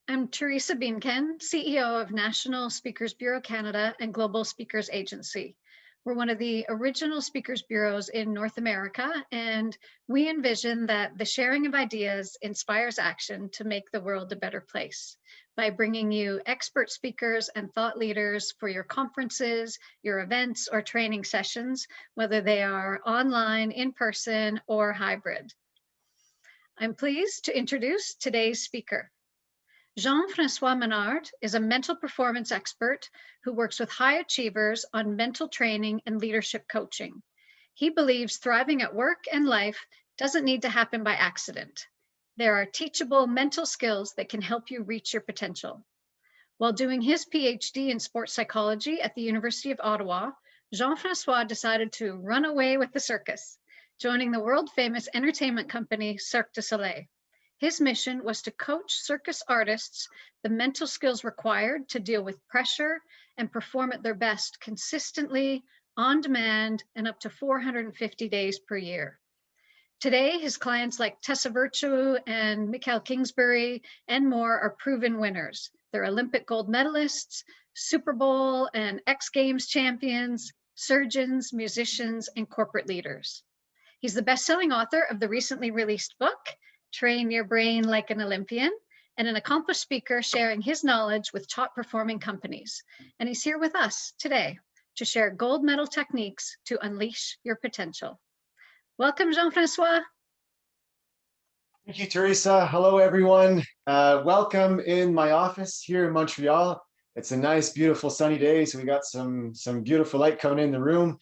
I'm Teresa Bienken, CEO of National Speakers Bureau Canada and Global Speakers Agency. We're one of the original speakers bureaus in North America, and we envision that the sharing of ideas inspires action to make the world a better place by bringing you expert speakers and thought leaders for your conferences, your events, or training sessions, whether they are online, in person, or hybrid. I'm pleased to introduce today's speaker. François Ménard is a mental performance expert who works with high achievers on mental training and leadership coaching. He believes thriving at work and life doesn't need to happen by accident. There are teachable mental skills that can help you reach your potential. While doing his PhD in sports psychology at the University of Ottawa, Jean-François decided to run away with the circus, joining the world-famous entertainment company Cirque du Soleil. His mission was to coach circus artists the mental skills required to deal with pressure and perform at their best consistently, on demand, and up to 450 days per year. Today, his clients like Tessa Virtue and Michael Kingsbury and more are proven winners. They're Olympic gold medalists, Super Bowl and X Games champions, surgeons, musicians, and corporate leaders. He's the best-selling author of the recently released book, Train Your Brain Like an Olympian, and an accomplished speaker sharing his knowledge with top-performing companies. And he's here with us today to share gold medal techniques to unleash your potential. Welcome, Jean-François. Thank you, Teresa. Hello, everyone. Welcome in my office here in Montreal. It's a nice, beautiful, sunny day, so we got some beautiful light coming in the room.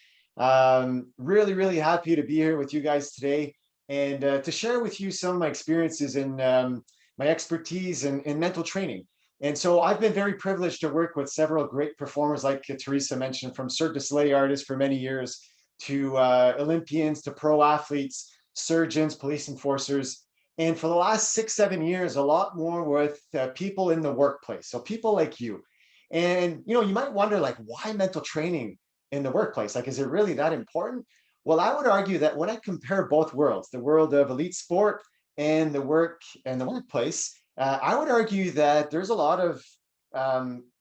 Really happy to be here with you guys today and to share with you some of my experiences in my expertise in mental training. And so I've been very privileged to work with several great performers, like Teresa mentioned, from Cirque du Soleil artists for many years to Olympians, to pro athletes, surgeons, police enforcers. And for the last 6-7 years, a lot more with people in the workplace. So people like you. And, you might wonder, like, why mental training in the workplace? Like, is it really that important? Well, I would argue that when I compare both worlds, the world of elite sport and the workplace, I would argue that there's a lot of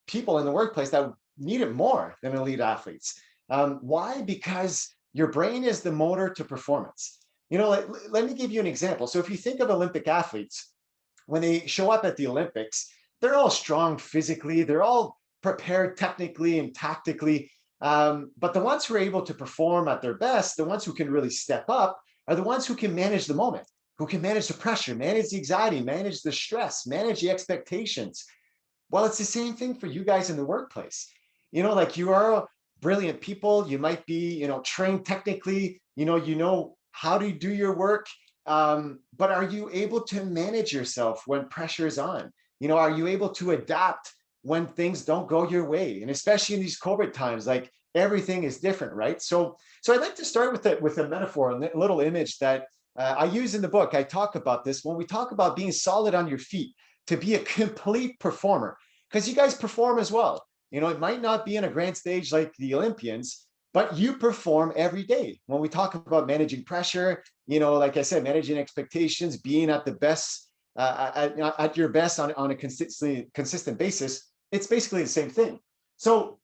people in the workplace that need it more than elite athletes. Why? Because your brain is the motor to performance. Let me give you an example. So if you think of Olympic athletes, when they show up at the Olympics, they're all strong physically, they're all prepared technically and tactically. But the ones who are able to perform at their best, the ones who can really step up, are the ones who can manage the moment, who can manage the pressure, manage the anxiety, manage the stress, manage the expectations. Well, it's the same thing for you guys in the workplace. Like, you are brilliant people. You might be, trained technically, you know how to do your work. But are you able to manage yourself when pressure is on? Are you able to adapt when things don't go your way? And especially in these COVID times, like, everything is different, right? So I'd like to start with a metaphor, a little image that I use in the book. I talk about this when we talk about being solid on your feet to be a complete performer, because you guys perform as well. It might not be on a grand stage like the Olympians, but you perform every day. When we talk about managing pressure, like I said, managing expectations, being at the best, at your best on a consistent basis, it's basically the same thing. So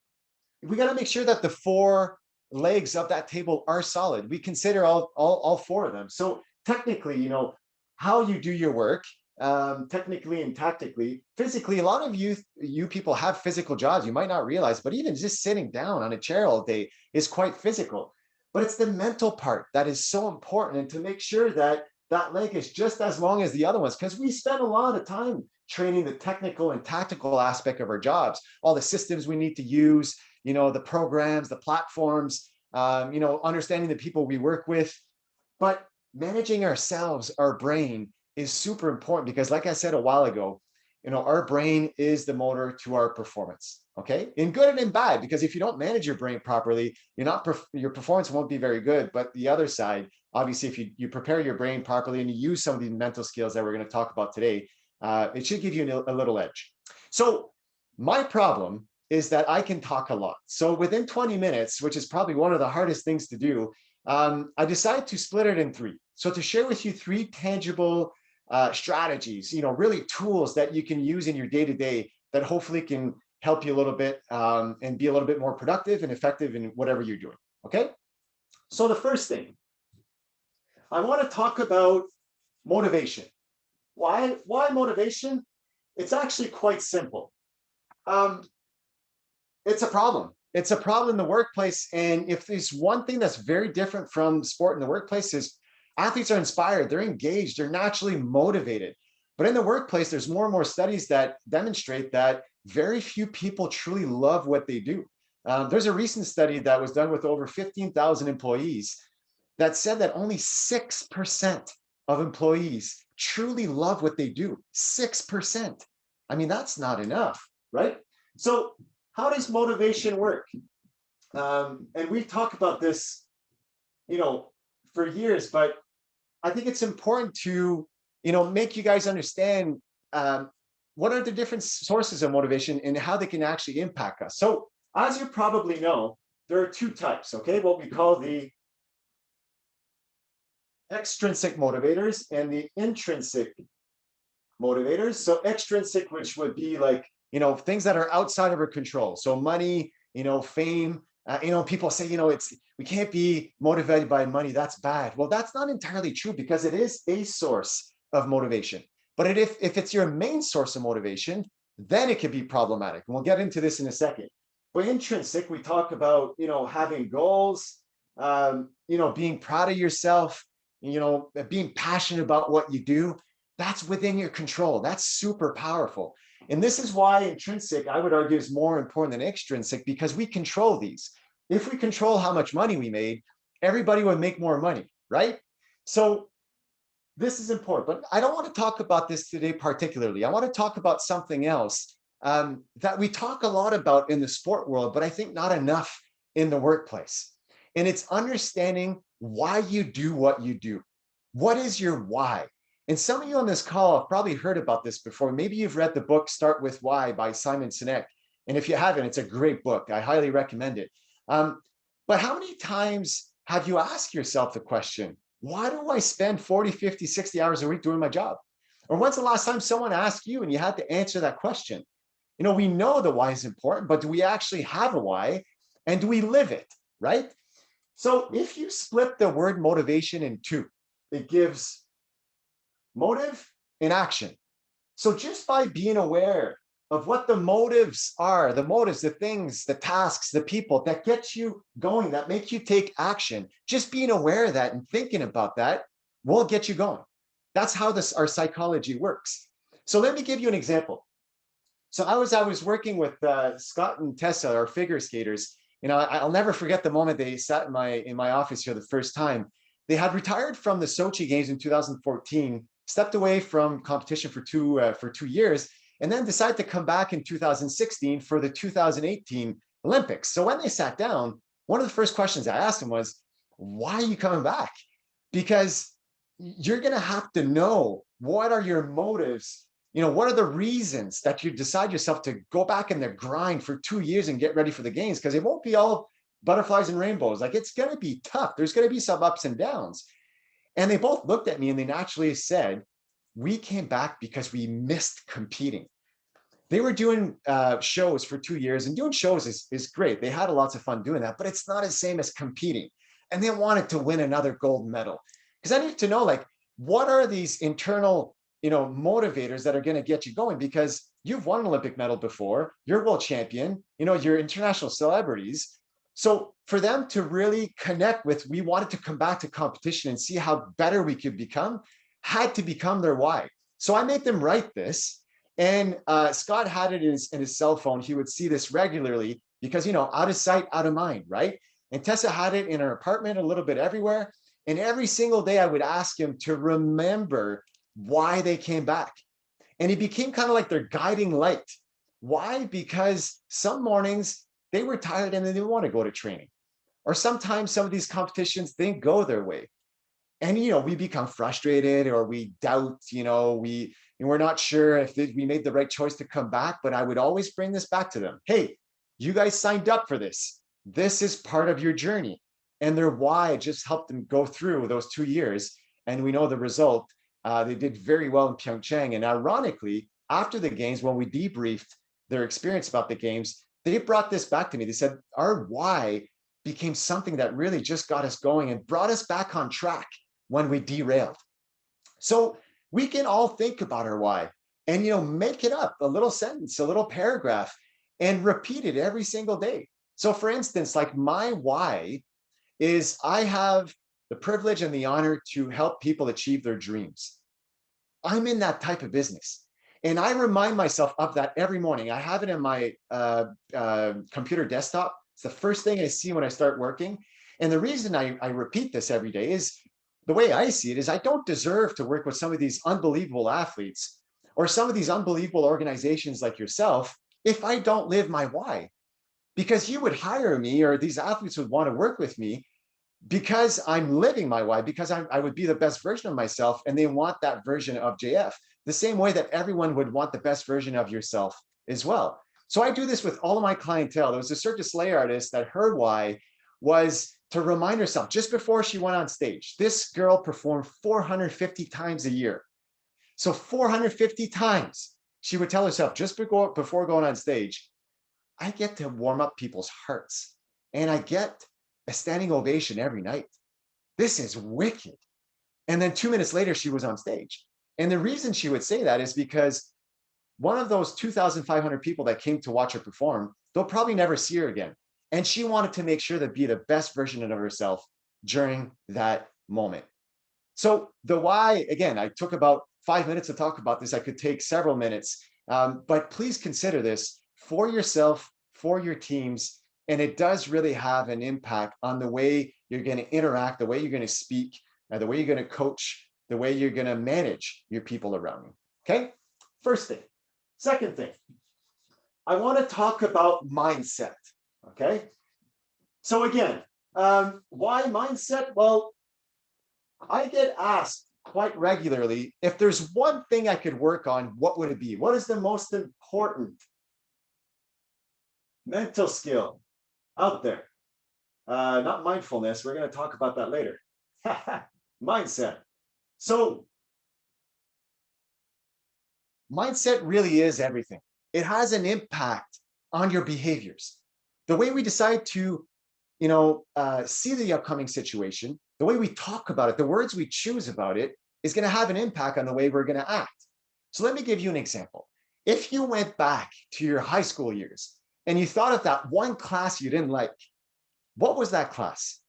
we got to make sure that the four legs of that table are solid. We consider all four of them. So technically, how you do your work, technically and tactically. Physically, a lot of you people have physical jobs you might not realize, but even just sitting down on a chair all day is quite physical. But it's the mental part that is so important, and to make sure that that leg is just as long as the other ones, because we spend a lot of time training the technical and tactical aspect of our jobs, all the systems we need to use, the programs, the platforms, understanding the people we work with. But managing ourselves, our brain, is super important, because like I said a while ago, our brain is the motor to our performance, okay? In good and in bad, because if you don't manage your brain properly, your performance won't be very good. But the other side, obviously, if you prepare your brain properly and you use some of the mental skills that we're going to talk about today, it should give you a little edge. So my problem is that I can talk a lot. So within 20 minutes, which is probably one of the hardest things to do, I decided to split it in three. So to share with you three tangible strategies, really tools that you can use in your day-to-day that hopefully can help you a little bit and be a little bit more productive and effective in whatever you're doing. Okay. So the first thing I want to talk about motivation. Why motivation? It's actually quite simple. It's a problem. It's a problem in the workplace. And if there's one thing that's very different from sport in the workplace is athletes are inspired, they're engaged, they're naturally motivated. But in the workplace, there's more and more studies that demonstrate that very few people truly love what they do. There's a recent study that was done with over 15,000 employees that said that only 6% of employees truly love what they do. 6%. I mean, that's not enough, right? So how does motivation work? And we've talked about this, for years, but I think it's important to, make you guys understand what are the different sources of motivation and how they can actually impact us. So as you probably know, there are two types, okay? What we call the extrinsic motivators and the intrinsic motivators. So extrinsic, which would be like, things that are outside of our control. So money, fame, people say, we can't be motivated by money. That's bad. Well, that's not entirely true because it is a source of motivation. But if it's your main source of motivation, then it can be problematic. And we'll get into this in a second. But intrinsic, we talk about, having goals, being proud of yourself, being passionate about what you do. That's within your control. That's super powerful. And this is why intrinsic, I would argue, is more important than extrinsic because we control these. If we control how much money we made, everybody would make more money, right? So this is important, but I don't want to talk about this today particularly. I want to talk about something else that we talk a lot about in the sport world, but I think not enough in the workplace. And it's understanding why you do what you do. What is your why? And some of you on this call have probably heard about this before. Maybe you've read the book Start With Why by Simon Sinek. And if you haven't, it's a great book. I highly recommend it. But how many times have you asked yourself the question, why do I spend 40, 50, 60 hours a week doing my job? Or when's the last time someone asked you and you had to answer that question? We know the why is important, but do we actually have a why? And do we live it, right? So if you split the word motivation in two, it gives motive and action. So just by being aware of what the motives are, the motives, the things, the tasks, the people that get you going, that make you take action, just being aware of that and thinking about that will get you going. That's how our psychology works. So let me give you an example. So I was working with Scott and Tessa, our figure skaters. I'll never forget the moment they sat in my office here the first time. They had retired from the Sochi Games in 2014, stepped away from competition for 2 years, and then decided to come back in 2016 for the 2018 Olympics. So when they sat down, one of the first questions I asked them was, why are you coming back? Because you're going to have to know what are your motives. What are the reasons that you decide yourself to go back in the grind for 2 years and get ready for the games? Because it won't be all butterflies and rainbows. Like, it's going to be tough. There's going to be some ups and downs. And they both looked at me and they naturally said, we came back because we missed competing. They were doing shows for 2 years, and doing shows is great. They had lots of fun doing that, but it's not the same as competing. And they wanted to win another gold medal. Because I need to know, like, what are these internal, motivators that are going to get you going? Because you've won an Olympic medal before, you're world champion, you're international celebrities. So for them to really connect with, we wanted to come back to competition and see how better we could become, had to become their why. So I made them write this. And Scott had it in his cell phone. He would see this regularly because, out of sight, out of mind, right? And Tessa had it in her apartment a little bit everywhere. And every single day I would ask him to remember why they came back. And he became kind of like their guiding light. Why? Because some mornings they were tired and they didn't want to go to training. Or sometimes some of these competitions didn't go their way. And, we become frustrated or we doubt, we're not sure if we made the right choice to come back. But I would always bring this back to them. Hey, you guys signed up for this. This is part of your journey. And their why just helped them go through those 2 years. And we know the result They did very well in Pyeongchang. And ironically, after the games, when we debriefed their experience about the games, they brought this back to me. They said, our why became something that really just got us going and brought us back on track when we derailed. So we can all think about our why and, make it up, a little sentence, a little paragraph, and repeat it every single day. So for instance, like my why is I have the privilege and the honor to help people achieve their dreams. I'm in that type of business. And I remind myself of that every morning. I have it in my computer desktop. It's the first thing I see when I start working. And the reason I repeat this every day is the way I see it is I don't deserve to work with some of these unbelievable athletes or some of these unbelievable organizations like yourself if I don't live my why. Because you would hire me or these athletes would want to work with me because I'm living my why, because I would be the best version of myself and they want that version of JF, the same way that everyone would want the best version of yourself as well. So I do this with all of my clientele. There was a Cirque du Soleil artist that her why was to remind herself just before she went on stage. This girl performed 450 times a year. So 450 times she would tell herself just before going on stage, I get to warm up people's hearts and I get a standing ovation every night. This is wicked. And then 2 minutes later, she was on stage. And the reason she would say that is because one of those 2,500 people that came to watch her perform, they'll probably never see her again. And she wanted to make sure to be the best version of herself during that moment. So the why, again, I took about 5 minutes to talk about this. I could take several minutes, but please consider this for yourself, for your teams, and it does really have an impact on the way you're going to interact, the way you're going to speak, the way you're going to coach, the way you're going to manage your people around you. Okay? First thing. Second thing, I want to talk about mindset. Okay? So again, why mindset? Well, I get asked quite regularly, if there's one thing I could work on, what would it be? What is the most important mental skill out there? Not mindfulness. We're going to talk about that later. Mindset. So mindset really is everything. It has an impact on your behaviors. The way we decide to, see the upcoming situation, the way we talk about it, the words we choose about it is going to have an impact on the way we're going to act. So let me give you an example. If you went back to your high school years and you thought of that one class you didn't like, what was that class?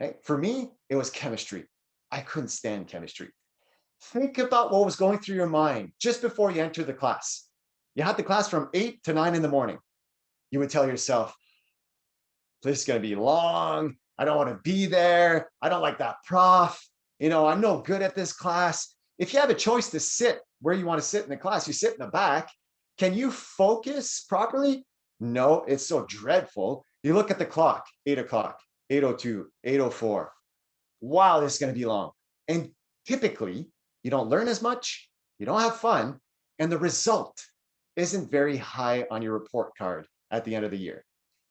Okay. For me, it was chemistry. I couldn't stand chemistry. Think about what was going through your mind just before you entered the class. You had the class from 8 to 9 in the morning. You would tell yourself, this is going to be long. I don't want to be there. I don't like that prof. I'm no good at this class. If you have a choice to sit where you want to sit in the class, you sit in the back. Can you focus properly? No, it's so dreadful. You look at the clock, 8 o'clock, 8:02, 8:04. Wow, this is going to be long. And typically, you don't learn as much, you don't have fun, and the result isn't very high on your report card at the end of the year.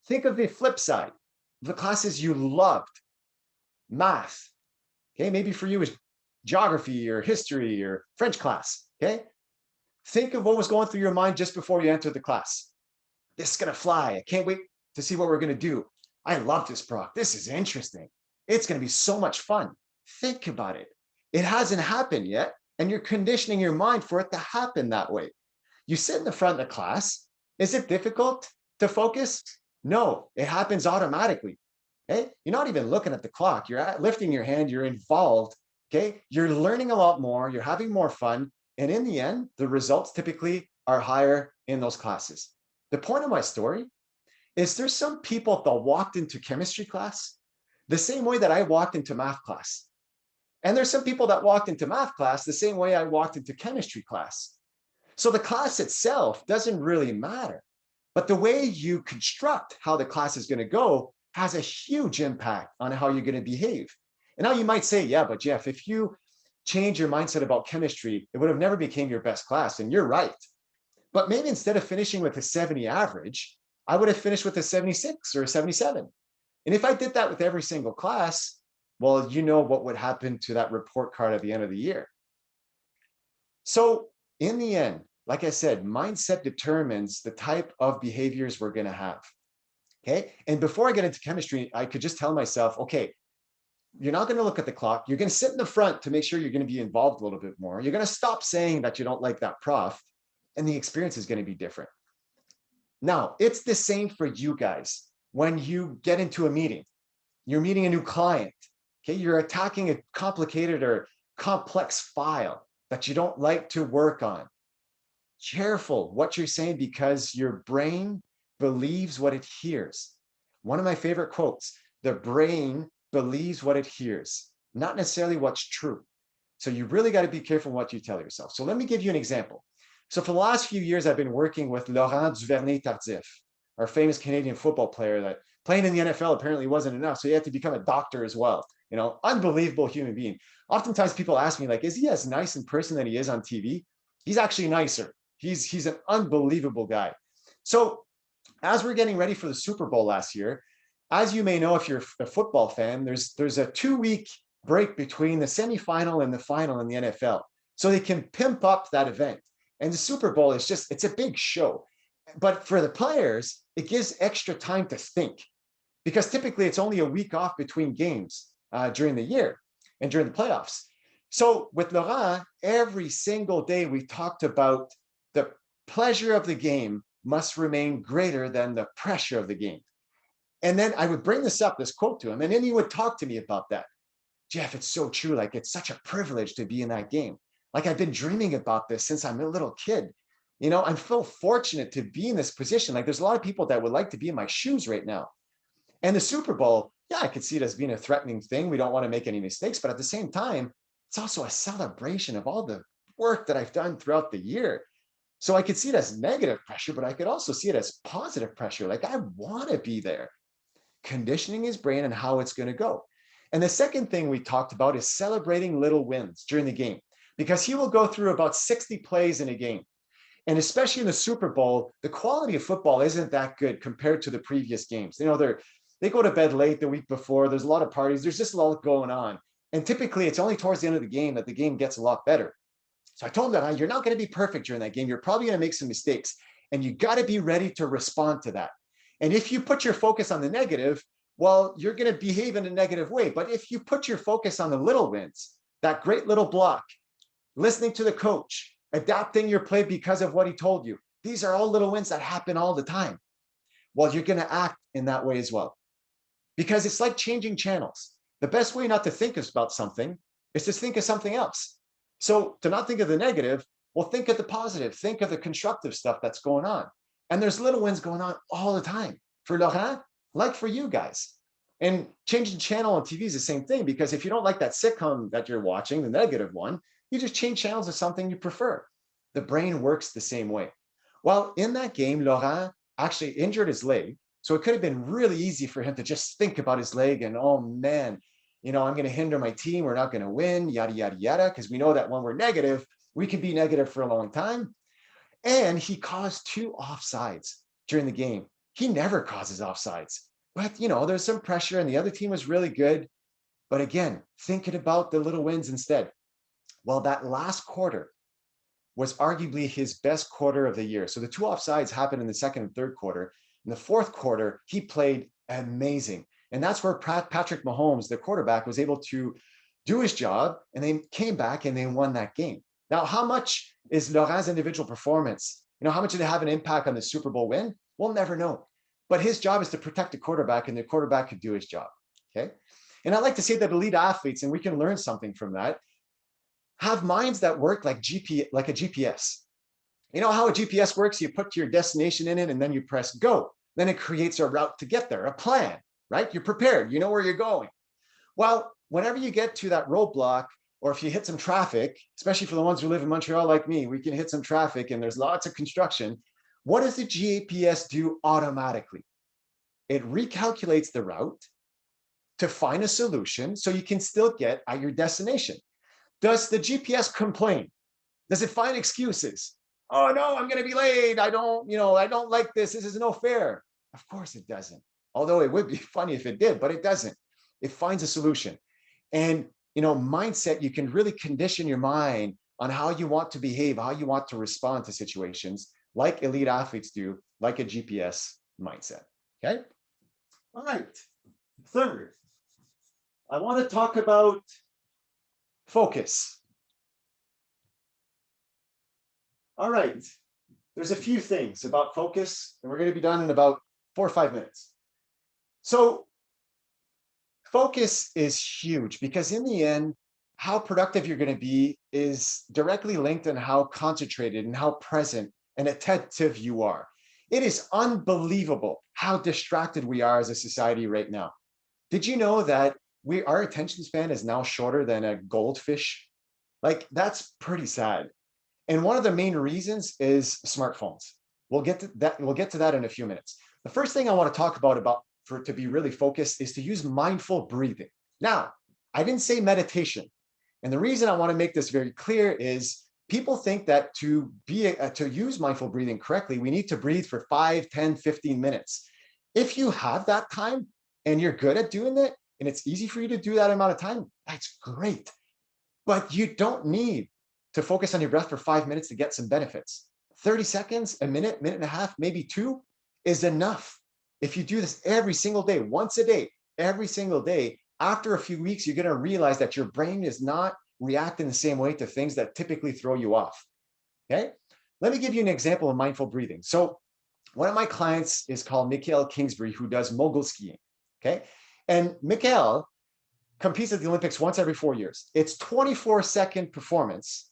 Think of the flip side, the classes you loved, math. Okay, maybe for you is geography or history or French class. Okay, think of what was going through your mind just before you entered the class. This is going to fly. I can't wait to see what we're going to do. I love this proc. This is interesting. It's going to be so much fun. Think about it. It hasn't happened yet, and you're conditioning your mind for it to happen that way. You sit in the front of the class. Is it difficult to focus? No, it happens automatically. Okay? You're not even looking at the clock. You're lifting your hand. You're involved. Okay? You're learning a lot more. You're having more fun. And in the end, the results typically are higher in those classes. The point of my story is there's some people that walked into chemistry class the same way that I walked into math class. And there's some people that walked into math class the same way I walked into chemistry class. So the class itself doesn't really matter. But the way you construct how the class is going to go has a huge impact on how you're going to behave. And now you might say, yeah, but Jeff, if you change your mindset about chemistry, it would have never became your best class. And you're right. But maybe instead of finishing with a 70 average, I would have finished with a 76 or a 77. And if I did that with every single class, well, you know what would happen to that report card at the end of the year. So in the end, like I said, mindset determines the type of behaviors we're going to have. Okay. And before I get into chemistry, I could just tell myself, okay, you're not going to look at the clock. You're going to sit in the front to make sure you're going to be involved a little bit more. You're going to stop saying that you don't like that prof, and the experience is going to be different. Now, it's the same for you guys. When you get into a meeting, you're meeting a new client. Okay. You're attacking a complicated or complex file that you don't like to work on. Careful what you're saying because your brain believes what it hears. One of my favorite quotes, the brain believes what it hears, not necessarily what's true. So you really got to be careful what you tell yourself. So let me give you an example. So for the last few years, I've been working with Laurent Duvernay-Tardif, our famous Canadian football player that playing in the NFL apparently wasn't enough. So he had to become a doctor as well. You know, unbelievable human being. Oftentimes people ask me, like, is he as nice in person than he is on TV? He's actually nicer. He's an unbelievable guy. So as we're getting ready for the Super Bowl last year, as you may know, if you're a football fan, there's a 2 week break between the semifinal and the final in the NFL. So they can pimp up that event. And the Super Bowl is just, it's a big show. But for the players, it gives extra time to think because typically it's only a week off between games during the year and during the playoffs. So with Laurent, every single day we talked about the pleasure of the game must remain greater than the pressure of the game. And then I would bring this up, this quote to him, and then he would talk to me about that. Jeff, it's so true. Like, it's such a privilege to be in that game. Like, I've been dreaming about this since I'm a little kid. You know, I'm so fortunate to be in this position. Like, there's a lot of people that would like to be in my shoes right now. And the Super Bowl, yeah, I could see it as being a threatening thing. We don't want to make any mistakes. But at the same time, it's also a celebration of all the work that I've done throughout the year. So I could see it as negative pressure, but I could also see it as positive pressure. Like, I want to be there. Conditioning his brain and how it's going to go. And the second thing we talked about is celebrating little wins during the game, because he will go through about 60 plays in a game. And especially in the Super Bowl, the quality of football isn't that good compared to the previous games. You know, they go to bed late the week before. There's a lot of parties. There's just a lot going on. And typically it's only towards the end of the game that the game gets a lot better. So I told him that you're not going to be perfect during that game. You're probably going to make some mistakes and you got to be ready to respond to that. And if you put your focus on the negative, well, you're going to behave in a negative way. But if you put your focus on the little wins, that great little block, listening to the coach, adapting your play because of what he told you, these are all little wins that happen all the time. Well, you're going to act in that way as well. Because it's like changing channels. The best way not to think about something is to think of something else. So to not think of the negative, well, think of the positive, think of the constructive stuff that's going on. And there's little wins going on all the time for Laurent, like for you guys. And changing channel on TV is the same thing, because if you don't like that sitcom that you're watching, the negative one, you just change channels to something you prefer. The brain works the same way. Well, in that game, Laurent actually injured his leg. So it could have been really easy for him to just think about his leg and, oh man, you know, I'm going to hinder my team. We're not going to win, yada, yada, yada. Because we know that when we're negative, we can be negative for a long time. And he caused 2 offsides during the game. He never causes offsides. But, you know, there's some pressure and the other team was really good. But again, thinking about the little wins instead. Well, that last quarter was arguably his best quarter of the year. So the 2 offsides happened in the second and third quarter. In the fourth quarter, he played amazing. And that's where Patrick Mahomes, the quarterback, was able to do his job. And they came back and they won that game. Now, how much is Laurent's individual performance? You know, how much did it have an impact on the Super Bowl win? We'll never know. But his job is to protect the quarterback, and the quarterback could do his job. Okay. And I like to say that elite athletes, and we can learn something from that, have minds that work like a GPS. You know how a GPS works? You put your destination in it and then you press go. Then it creates a route to get there, a plan, right? You're prepared. You know where you're going. Well, whenever you get to that roadblock, or if you hit some traffic, especially for the ones who live in Montreal like me, we can hit some traffic and there's lots of construction. What does the GPS do automatically? It recalculates the route to find a solution so you can still get at your destination. Does the GPS complain? Does it find excuses? Oh no, I'm going to be late. I don't like this. This is no fair. Of course it doesn't. Although it would be funny if it did, but it doesn't. It finds a solution. And, you know, mindset, you can really condition your mind on how you want to behave, how you want to respond to situations like elite athletes do, like a GPS mindset. Okay. All right. Third, I want to talk about focus. All right. There's a few things about focus, and we're going to be done in about 4 or 5 minutes. So focus is huge because in the end, how productive you're going to be is directly linked on how concentrated and how present and attentive you are. It is unbelievable how distracted we are as a society right now. Did you know that our attention span is now shorter than a goldfish? Like, that's pretty sad. And one of the main reasons is smartphones. We'll get to that. We'll get to that in a few minutes. The first thing I want to talk about for to be really focused is to use mindful breathing. Now, I didn't say meditation. And the reason I want to make this very clear is people think that to use mindful breathing correctly, we need to breathe for 5, 10, 15 minutes. If you have that time and you're good at doing it, and it's easy for you to do that amount of time, that's great. But you don't need to focus on your breath for 5 minutes to get some benefits. 30 seconds, a minute, minute and a half, maybe 2 is enough. If you do this every single day, once a day, every single day, after a few weeks, you're going to realize that your brain is not reacting the same way to things that typically throw you off. Okay. Let me give you an example of mindful breathing. So one of my clients is called Mikhail Kingsbury, who does mogul skiing. Okay. And Mikhail competes at the Olympics once every 4 years. It's 24-second performance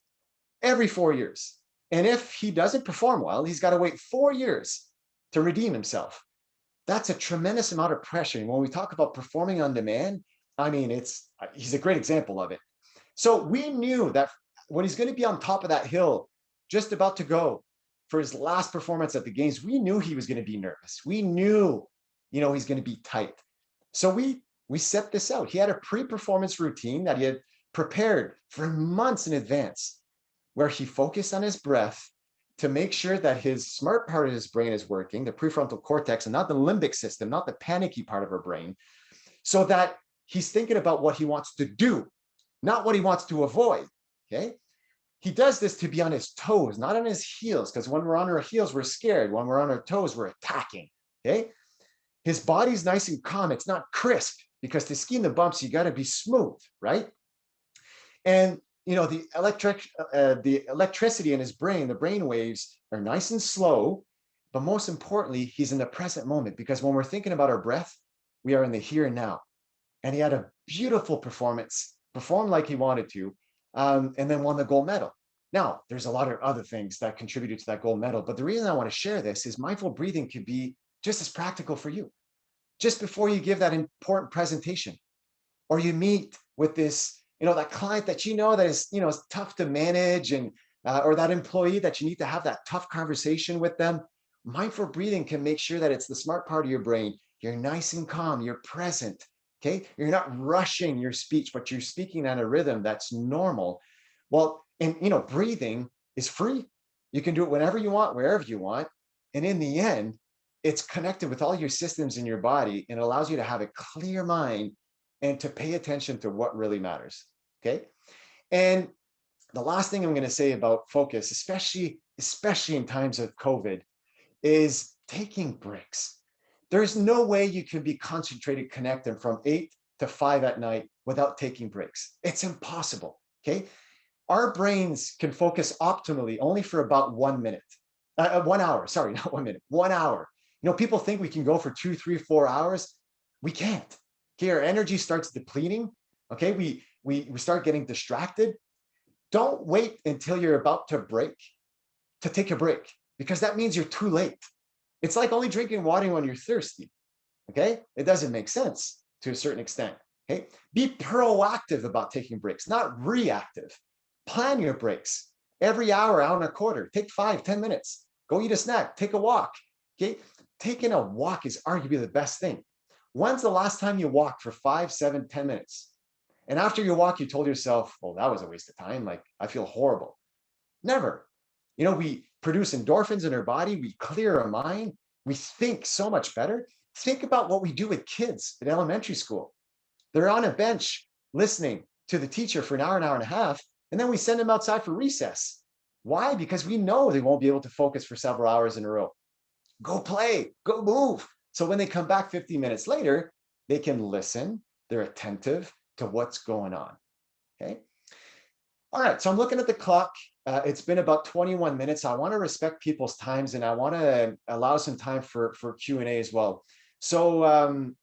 every 4 years. And if he doesn't perform well, he's got to wait 4 years to redeem himself. That's a tremendous amount of pressure. And when we talk about performing on demand, I mean, he's a great example of it. So we knew that when he's going to be on top of that hill, just about to go for his last performance at the games, we knew he was going to be nervous. We knew, he's going to be tight. So we set this out. He had a pre-performance routine that he had prepared for months in advance, where he focused on his breath to make sure that his smart part of his brain is working, the prefrontal cortex, and not the limbic system, not the panicky part of our brain, so that he's thinking about what he wants to do, not what he wants to avoid. Okay. He does this to be on his toes, not on his heels, because when we're on our heels, we're scared. When we're on our toes, we're attacking. Okay. His body's nice and calm. It's not crisp, because to ski in the bumps, you got to be smooth, right? And the electricity in his brain, the brain waves are nice and slow, but most importantly, he's in the present moment, because when we're thinking about our breath, we are in the here and now. And he had a beautiful performance, performed like he wanted to, and then won the gold medal. Now, there's a lot of other things that contributed to that gold medal, but the reason I want to share this is mindful breathing could be just as practical for you. Just before you give that important presentation, or you meet with this, that client that that is, is tough to manage, and or that employee that you need to have that tough conversation with them, mindful breathing can make sure that it's the smart part of your brain. You're nice and calm, you're present. Okay, you're not rushing your speech, but you're speaking on a rhythm that's normal. Well, and breathing is free. You can do it whenever you want, wherever you want. And in the end, it's connected with all your systems in your body, and it allows you to have a clear mind and to pay attention to what really matters. Okay. And the last thing I'm going to say about focus, especially in times of COVID, is taking breaks. There's no way you can be concentrated, connected from 8 to 5 at night without taking breaks. It's impossible. Okay. Our brains can focus optimally only for about 1 minute, 1 hour. Sorry, not 1 minute, 1 hour. People think we can go for 2, 3, 4 hours. We can't. Okay. Our energy starts depleting. Okay. We start getting distracted. Don't wait until you're about to take a break, because that means you're too late. It's like only drinking water when you're thirsty. Okay. It doesn't make sense to a certain extent. Okay. Be proactive about taking breaks, not reactive. Plan your breaks every hour, hour and a quarter. Take 5, 10 minutes. Go eat a snack, take a walk. Okay. Taking a walk is arguably the best thing. When's the last time you walked for 5, 7, 10 minutes? And after your walk, you told yourself, oh, that was a waste of time. Like, I feel horrible. Never. We produce endorphins in our body. We clear our mind. We think so much better. Think about what we do with kids in elementary school. They're on a bench listening to the teacher for an hour and a half. And then we send them outside for recess. Why? Because we know they won't be able to focus for several hours in a row. Go play, go move. So when they come back 50 minutes later, they can listen, they're attentive to what's going on. Okay. All right, so I'm looking at the clock. It's been about 21 minutes. I want to respect people's times, and I want to allow some time for Q&A as well. So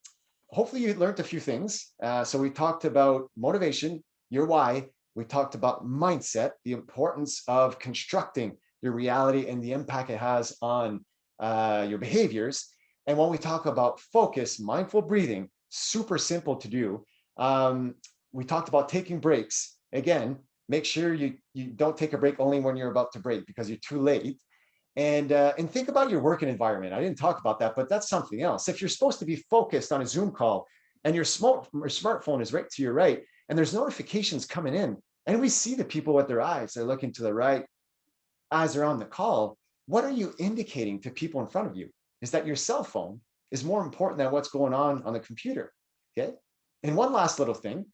hopefully you learned a few things. So we talked about motivation, your why. We talked about mindset, the importance of constructing your reality and the impact it has on your behaviors. And when we talk about focus, mindful breathing, super simple to do. We talked about taking breaks. Again, make sure you don't take a break only when you're about to break because you're too late. And think about your working environment. I didn't talk about that, but that's something else. If you're supposed to be focused on a Zoom call and your smartphone is right to your right, and there's notifications coming in, and we see the people with their eyes, they're looking to the right as they're on the call, what are you indicating to people in front of you? Is that your cell phone is more important than what's going on the computer, okay? And one last little thing,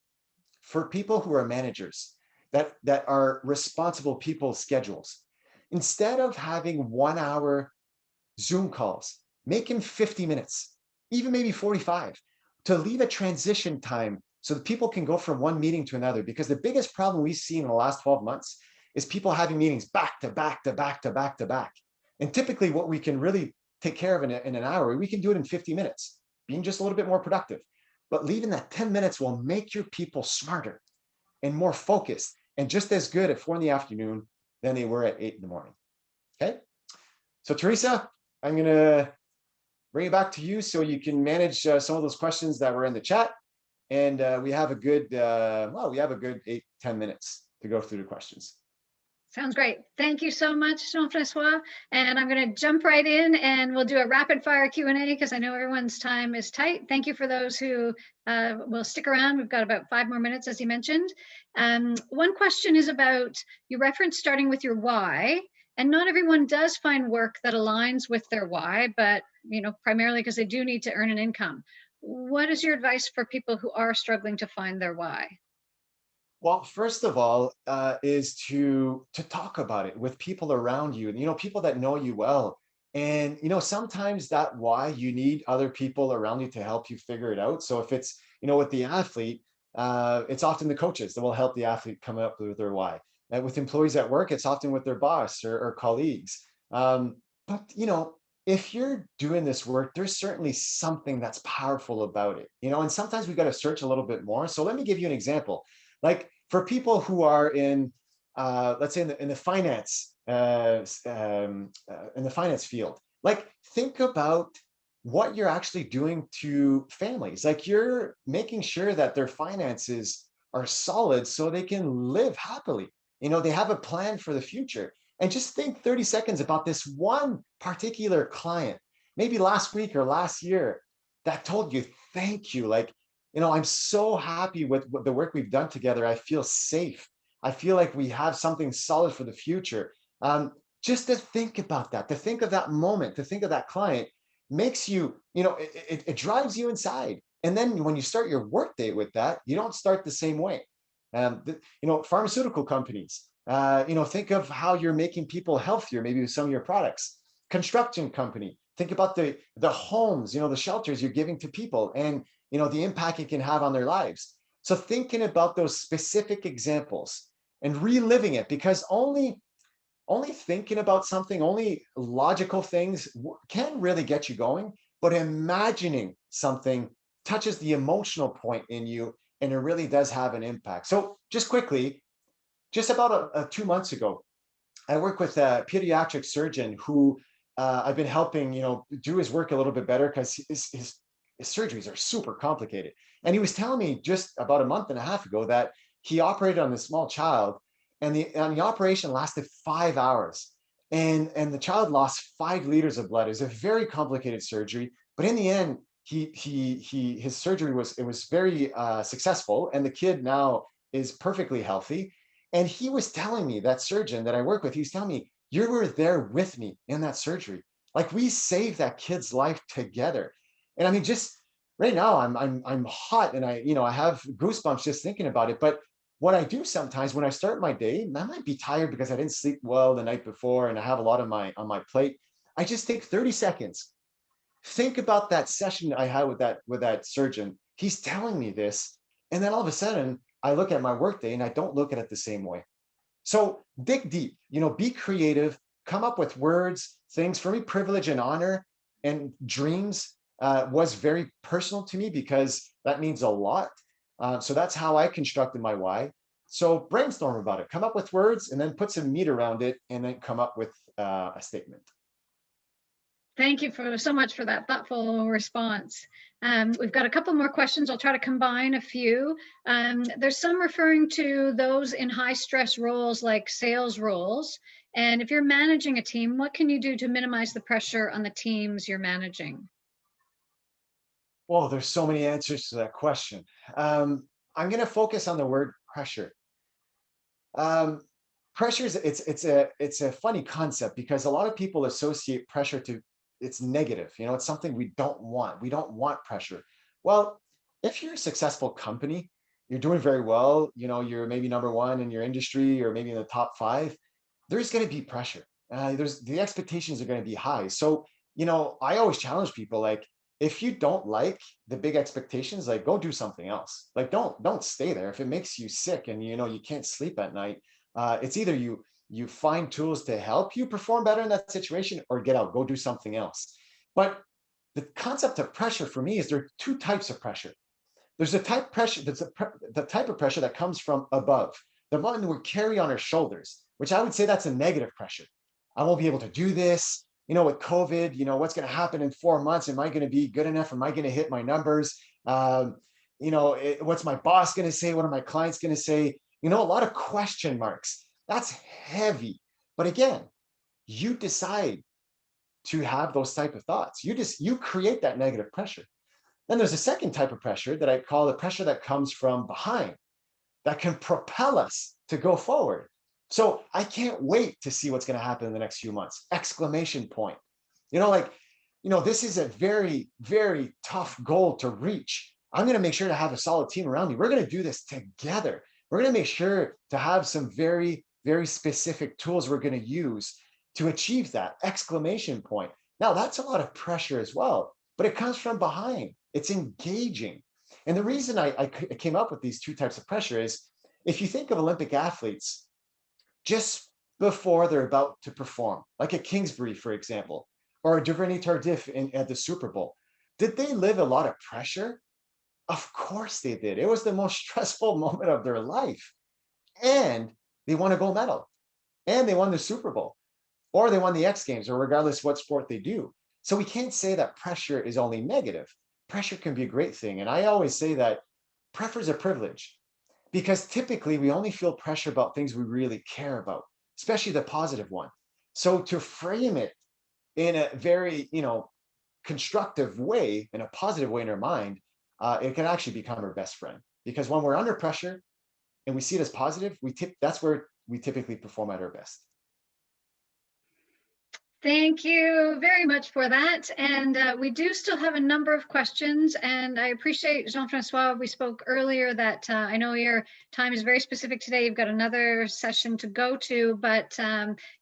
for people who are managers, that are responsible people's schedules. Instead of having 1 hour Zoom calls, make them 50 minutes, even maybe 45, to leave a transition time so that people can go from one meeting to another. Because the biggest problem we've seen in the last 12 months is people having meetings back to back to back to back to back. And typically what we can really take care of in an hour, we can do it in 50 minutes, being just a little bit more productive. But leaving that 10 minutes will make your people smarter and more focused and just as good at 4 in the afternoon than they were at 8 in the morning. Okay. So Teresa, I'm going to bring it back to you so you can manage some of those questions that were in the chat. And we have a good, we have a good 8-10 minutes to go through the questions. Sounds great. Thank you so much, Jean-François. And I'm going to jump right in and we'll do a rapid fire Q&A because I know everyone's time is tight. Thank you for those who will stick around. We've got about 5 more minutes, as you mentioned. One question is about, you referenced starting with your why, and not everyone does find work that aligns with their why, but primarily because they do need to earn an income. What is your advice for people who are struggling to find their why? Well, first of all, is to talk about it with people around you, people that know you well. And, sometimes that why you need other people around you to help you figure it out. So if it's, with the athlete, it's often the coaches that will help the athlete come up with their why. And with employees at work, it's often with their boss or colleagues. But, if you're doing this work, there's certainly something that's powerful about it, and sometimes we got to search a little bit more. So let me give you an example. Like for people who are in, let's say in the finance, in the finance field, like think about what you're actually doing to families. Like you're making sure that their finances are solid so they can live happily. They have a plan for the future. And just think 30 seconds about this one particular client, maybe last week or last year, that told you, thank you. Like, I'm so happy with the work we've done together. I feel safe. I feel like we have something solid for the future. Just to think about that, to think of that moment, to think of that client makes you, it drives you inside. And then when you start your workday with that, you don't start the same way. Pharmaceutical companies, think of how you're making people healthier, maybe with some of your products. Construction company, think about the homes, the shelters you're giving to people and, the impact it can have on their lives. So thinking about those specific examples and reliving it, because only thinking about something, only logical things can really get you going, but imagining something touches the emotional point in you and it really does have an impact. So just quickly, just about 2 months ago, I work with a pediatric surgeon who I've been helping, do his work a little bit better because his surgeries are super complicated. And he was telling me just about a month and a half ago that he operated on this small child and the operation lasted 5 hours. And the child lost 5 liters of blood. It was a very complicated surgery, but in the end, his surgery was very successful, and the kid now is perfectly healthy. And he was telling me, that surgeon that I work with, he was telling me, you were there with me in that surgery. Like we saved that kid's life together. And I mean, just right now, I'm hot, and I have goosebumps just thinking about it. But what I do sometimes when I start my day, I might be tired because I didn't sleep well the night before and I have a lot on my plate. I just take 30 seconds. Think about that session I had with that surgeon. He's telling me this, and then all of a sudden I look at my workday and I don't look at it the same way. So dig deep, be creative, come up with words, things. For me, privilege and honor and dreams was very personal to me because that means a lot. So that's how I constructed my why. So brainstorm about it, come up with words, and then put some meat around it, and then come up with a statement. Thank you so much for that thoughtful response. We've got a couple more questions. I'll try to combine a few. There's some referring to those in high stress roles like sales roles. And if you're managing a team, what can you do to minimize the pressure on the teams you're managing? Well, there's so many answers to that question. I'm going to focus on the word pressure. Um, Pressure is it's a funny concept because a lot of people associate pressure to it's negative. It's something we don't want. We don't want pressure. Well, if you're a successful company, you're doing very well, you're maybe number one in your industry or maybe in the top five, there's going to be pressure. There's the expectations are going to be high. So, I always challenge people like, if you don't like the big expectations, like go do something else. Like don't stay there. If it makes you sick and you can't sleep at night, it's either you find tools to help you perform better in that situation or get out, go do something else. But the concept of pressure for me is there are two types of pressure. There's a type pressure that's the type of pressure that comes from above, the one we carry on our shoulders, which I would say that's a negative pressure. I won't be able to do this. With COVID, what's going to happen in 4 months? Am I going to be good enough? Am I going to hit my numbers? What's my boss going to say? What are my clients going to say? A lot of question marks. That's heavy. But again, you decide to have those type of thoughts. You create that negative pressure. Then there's a second type of pressure that I call the pressure that comes from behind that can propel us to go forward. So I can't wait to see what's going to happen in the next few months. Exclamation point. This is a very, very tough goal to reach. I'm going to make sure to have a solid team around me. We're going to do this together. We're going to make sure to have some very, very specific tools we're going to use to achieve that. Exclamation point. Now, that's a lot of pressure as well, but it comes from behind. It's engaging. And the reason I came up with these two types of pressure is if you think of Olympic athletes, just before they're about to perform, like at Kingsbury, for example, or Duvernay Tardif at the Super Bowl, did they live a lot of pressure? Of course they did. It was the most stressful moment of their life. And they won a gold medal, and they won the Super Bowl, or they won the X Games, or regardless what sport they do. So we can't say that pressure is only negative. Pressure can be a great thing. And I always say that pressure is a privilege because typically we only feel pressure about things we really care about, especially the positive one. So to frame it in a very, constructive way, in a positive way in our mind, it can actually become our best friend. Because when we're under pressure and we see it as positive, that's where we typically perform at our best. Thank you very much for that. And we do still have a number of questions. And I appreciate, Jean-Francois, we spoke earlier that I know your time is very specific today. You've got another session to go to, but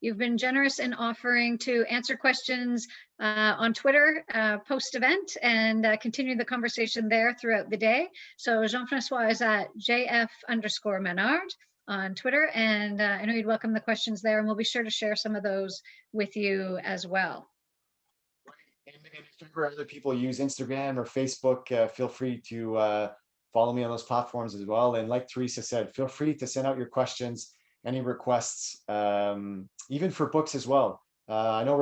you've been generous in offering to answer questions on Twitter post-event and continue the conversation there throughout the day. So Jean-Francois is at JF_Ménard on Twitter, and I know you'd welcome the questions there, and we'll be sure to share some of those with you as well. And if ever other people use Instagram or Facebook, feel free to follow me on those platforms as well. And like Teresa said, feel free to send out your questions, any requests, even for books as well. I know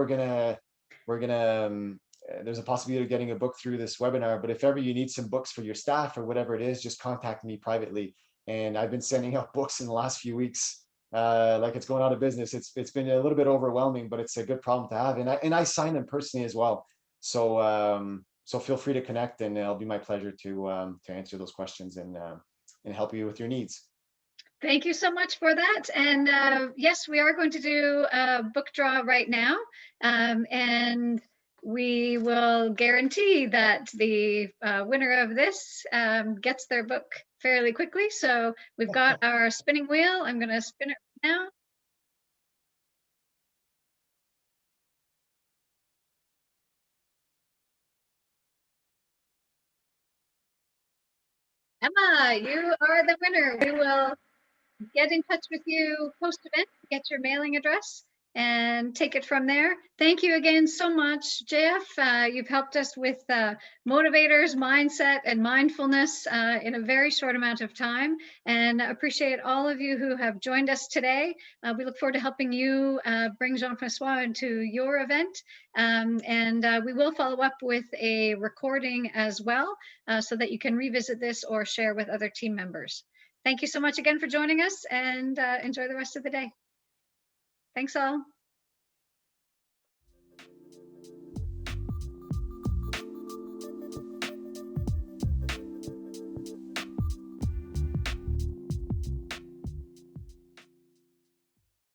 there's a possibility of getting a book through this webinar, but if ever you need some books for your staff or whatever it is, just contact me privately. And I've been sending out books in the last few weeks, like it's going out of business. It's been a little bit overwhelming, but it's a good problem to have. And I sign them personally as well. So so feel free to connect, and it'll be my pleasure to answer those questions and help you with your needs. Thank you so much for that. And yes, we are going to do a book draw right now. And we will guarantee that the winner of this gets their book fairly quickly. So we've got our spinning wheel. I'm going to spin it now. Emma, you are the winner. We will get in touch with you post-event, get your mailing address, and take it from there. Thank you again so much, JF. You've helped us with motivators, mindset, and mindfulness in a very short amount of time, and appreciate all of you who have joined us today. We look forward to helping you bring Jean-François into your event, and we will follow up with a recording as well, so that you can revisit this or share with other team members. Thank you so much again for joining us, and enjoy the rest of the day. Thanks all.